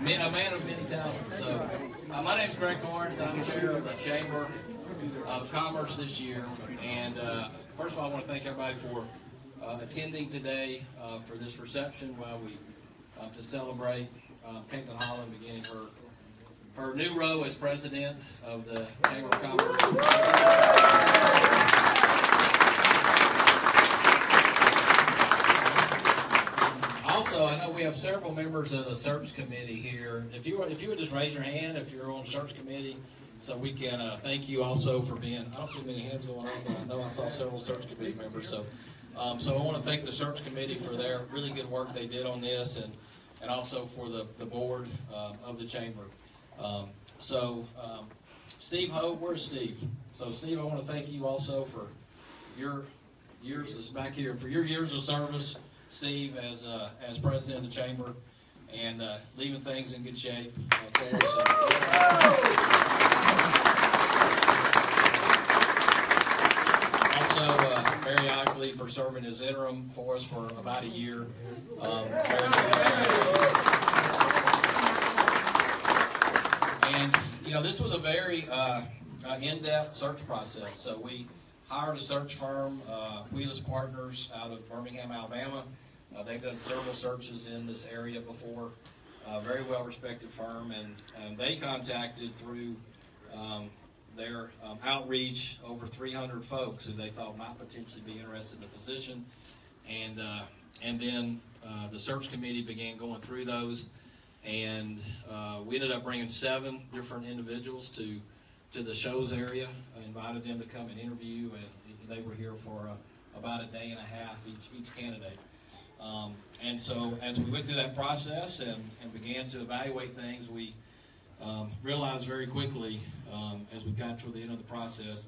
A man of many talents. So, my name's Greg Horns. I'm chair of the Chamber of Commerce this year. And first of all, I want to thank everybody for attending today for this reception while we to celebrate Caitlin Holland beginning her new role as president of the Chamber of Commerce. Also, I know we have several members of the search committee here. If you would just raise your hand if you're on the search committee, so we can thank you also for being. I don't see many hands going on, but I know I saw several search committee members. So I want to thank the search committee for their really good work they did on this, and also for the board of the chamber. Steve Hope, where's Steve? So Steve, I want to thank you also for your years back here, for your years of service, Steve, as president of the chamber, and leaving things in good shape for us. Also, Mary Ockley for serving as interim for us for about a year. And this was a very in-depth search process. So we hired a search firm, Wheelers Partners, out of Birmingham, Alabama. They've done several searches in this area before. Very well-respected firm, and they contacted through their outreach over 300 folks who they thought might potentially be interested in the position, and then the search committee began going through those, and we ended up bringing 7 different individuals to the Shoals area. I invited them to come and interview, and they were here for about a day and a half, each candidate. And so as we went through that process and began to evaluate things, we realized very quickly as we got toward the end of the process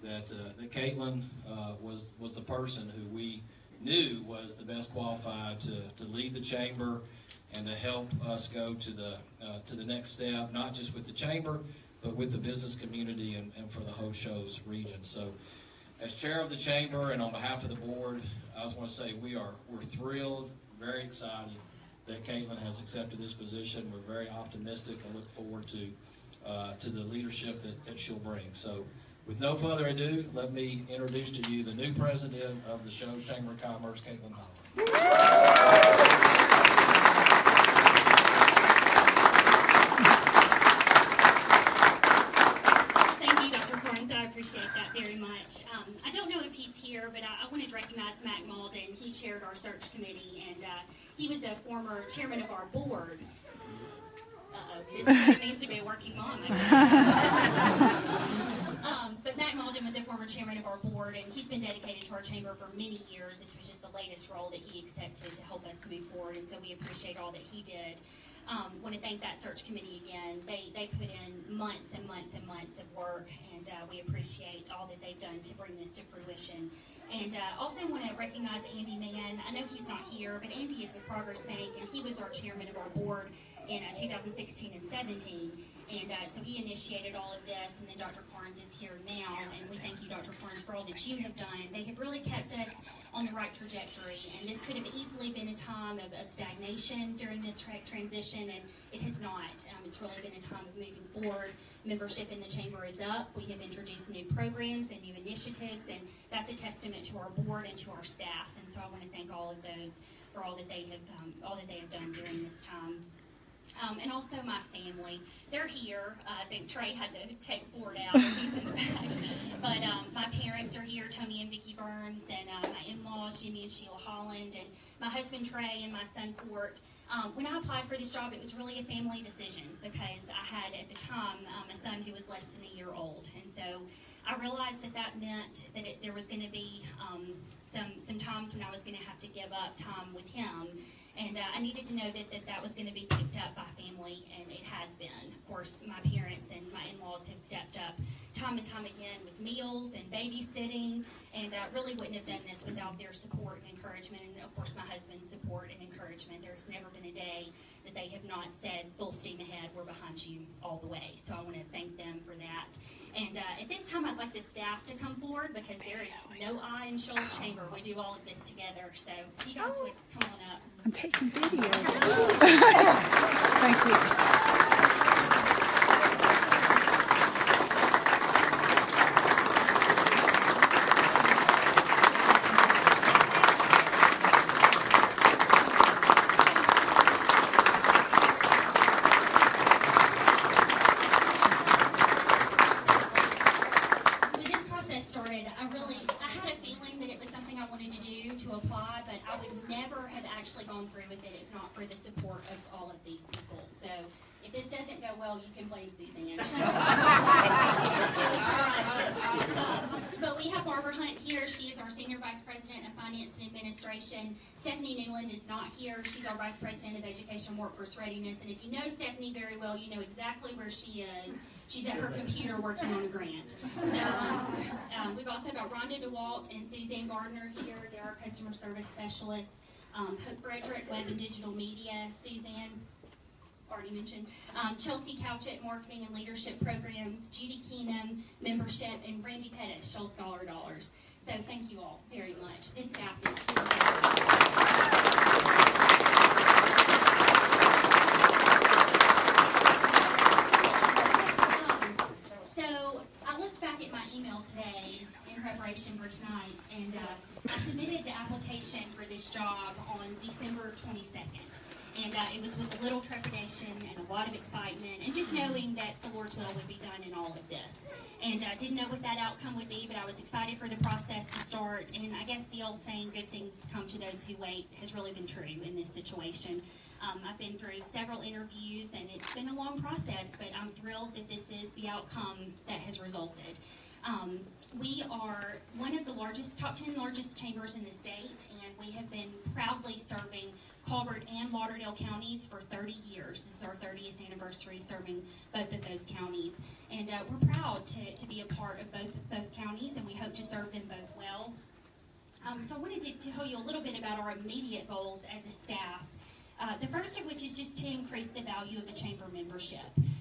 that Caitlin was the person who we knew was the best qualified to lead the chamber and to help us go to the next step, not just with the chamber, but with the business community and for the whole Shoals region. So as chair of the chamber and on behalf of the board, I just want to say we're thrilled, very excited that Caitlin has accepted this position. We're very optimistic and look forward to the leadership that she'll bring. So with no further ado, let me introduce to you the new president of the Shoals Chamber of Commerce, Caitlin Holland. I appreciate that very much. I don't know if he's here, but I wanted to recognize Mac Malden. He chaired our search committee, and he was a former chairman of our board. It needs to be a working mom. But Mac Malden was a former chairman of our board, and he's been dedicated to our chamber for many years. This was just the latest role that he accepted to help us move forward, and so we appreciate all that he did. Want to thank that search committee again. They put in months and months and months of work, and we appreciate all that they've done to bring this to fruition. And also want to recognize Andy Mann. I know he's not here, but Andy is with Progress Bank, and he was our chairman of our board in 2016 and 17. And so he initiated all of this, and then Dr. Carnes is here now, and we thank you, Dr. Carnes, for all that you have done. They have really kept us on the right trajectory, and this could have easily been a time of stagnation during this transition, and it has not. It's really been a time of moving forward. Membership in the chamber is up. We have introduced new programs and new initiatives, and that's a testament to our board and to our staff. And so I want to thank all of those for all that they have done during this time. And also my family. They're here. I think Trey had to take board out. He's in the back. But my parents are here, Tony and Vicki Burns, and my in-laws, Jimmy and Sheila Holland, and my husband Trey and my son Fort. When I applied for this job, it was really a family decision because I had, at the time, a son who was less than a year old. And so I realized that meant that there was going to be some times when I was going to have to give up time with him. And I needed to know that was going to be picked up by family, and it has been. Of course, my parents and my in-laws have stepped up time and time again with meals and babysitting, and really wouldn't have done this without their support and encouragement, and of course my husband's support and encouragement. There's never been a day that they have not said, full steam ahead, we're behind you all the way. So I want to thank them for that. And at this time, I'd like the staff to come forward because there is no I in Shoals Chamber. We do all of this together. So if you guys would come on up. I'm taking video. Thank Thank you. When this process started, I had a feeling that it was something I wanted to do, to apply, but I would never have actually gone through with it if not for the support of all of these people. So if this doesn't go well, you can blame Suzanne. But we have Barbara Hunt here. She is our Senior Vice President of Finance and Administration. Stephanie Newland is not here. She's our Vice President of Education Workforce Readiness. And if you know Stephanie very well, you know exactly where she is. She's at her computer working on a grant. So we've also got Rhonda DeWalt and Suzanne Gardner here. They're our customer service specialists. Hope Frederick, Web and Digital Media. Suzanne, already mentioned. Chelsea Couchett, Marketing and Leadership Programs. Judy Keenum, Membership. And Randy Pettis, Shoals Scholar Dollars. So thank you all very much. This staff is back at my email today in preparation for tonight, and I submitted the application for this job on December 22nd. And it was with a little trepidation and a lot of excitement, and just knowing that the Lord's will would be done in all of this. And I didn't know what that outcome would be, but I was excited for the process to start. And I guess the old saying, good things come to those who wait, has really been true in this situation. I've been through several interviews, and it's been a long process, but I'm thrilled that this is the outcome that has resulted. We are one of the top 10 largest chambers in the state, and we have been proudly serving Colbert and Lauderdale counties for 30 years. This is our 30th anniversary serving both of those counties. And we're proud to be a part of both counties, and we hope to serve them both well. So I wanted to tell you a little bit about our immediate goals as a staff. The first of which is just to increase the value of a chamber membership.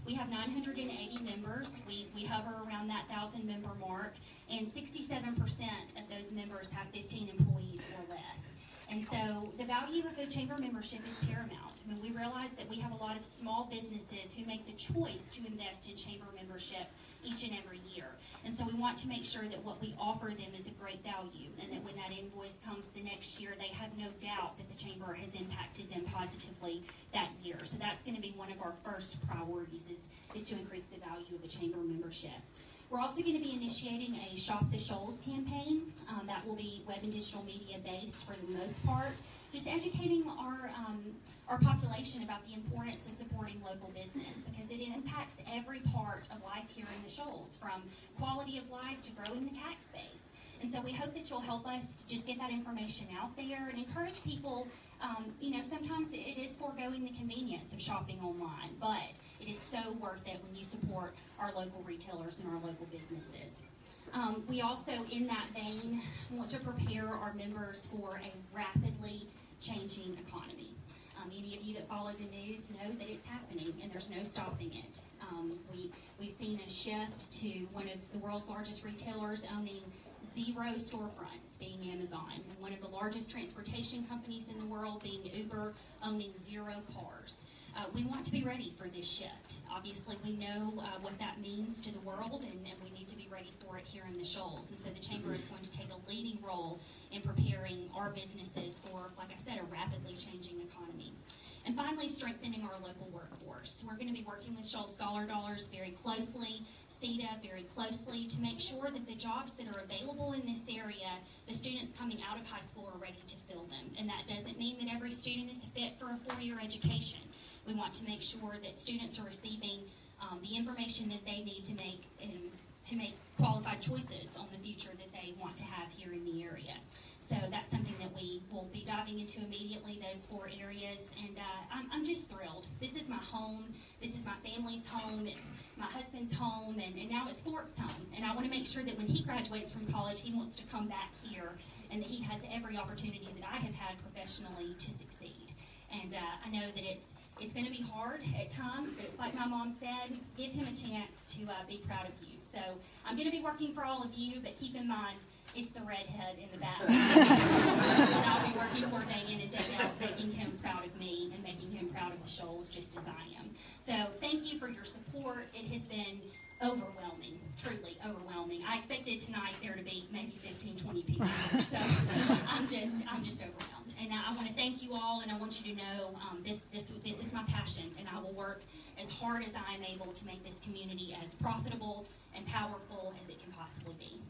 We have 980 members. We hover around that 1,000 member mark, and 67% of those members have 15 employees or less. And so the value of a chamber membership is paramount. I mean, we realize that we have a lot of small businesses who make the choice to invest in chamber membership each and every year. And so we want to make sure that what we offer them is a great value, and that when that invoice comes the next year, they have no doubt that the chamber has impacted them positively that year. So that's going to be one of our first priorities is to increase the value of a chamber membership. We're also going to be initiating a Shop the Shoals campaign. That will be web and digital media based for the most part. Just educating our population about the importance of supporting local business, because it impacts every part of life here in the Shoals, from quality of life to growing the tax base. And so we hope that you'll help us just get that information out there and encourage people. Sometimes it is foregoing the convenience of shopping online, but it is so worth it when you support our local retailers and our local businesses. We also, in that vein, want to prepare our members for a rapidly changing economy. Any of you that follow the news know that it's happening, and there's no stopping it. We've seen a shift to one of the world's largest retailers owning 0 storefronts, being Amazon, and one of the largest transportation companies in the world being Uber, owning 0 cars. We want to be ready for this shift. Obviously, we know what that means to the world, and we need to be ready for it here in the Shoals. And so the Chamber is going to take a leading role in preparing our businesses for, like I said, a rapidly changing economy. And finally, strengthening our local workforce. We're going to be working with Shoals Scholar Dollars very closely, CETA very closely, to make sure that the jobs that are available in this area, the students coming out of high school are ready to fill them. And that doesn't mean that every student is fit for a 4-year education. We want to make sure that students are receiving the information that they need to make qualified choices on the future that they want to have here in the area. So that's something that we will be diving into immediately, those 4 areas. And I'm just thrilled. This is my home. This is my family's home. It's my husband's home. And now it's Fort's home. And I want to make sure that when he graduates from college, he wants to come back here, and that he has every opportunity that I have had professionally to succeed. And I know that it's going to be hard at times, but it's like my mom said, give him a chance to be proud of you. So I'm going to be working for all of you, but keep in mind, It's the redhead in the back that I'll be working for day in and day out, making him proud of me and making him proud of the Shoals just as I am. So thank you for your support. It has been overwhelming, truly overwhelming. I expected tonight there to be maybe 15, 20 people here, so I'm just overwhelmed. And I want to thank you all, and I want you to know this is my passion, and I will work as hard as I am able to make this community as profitable and powerful as it can possibly be.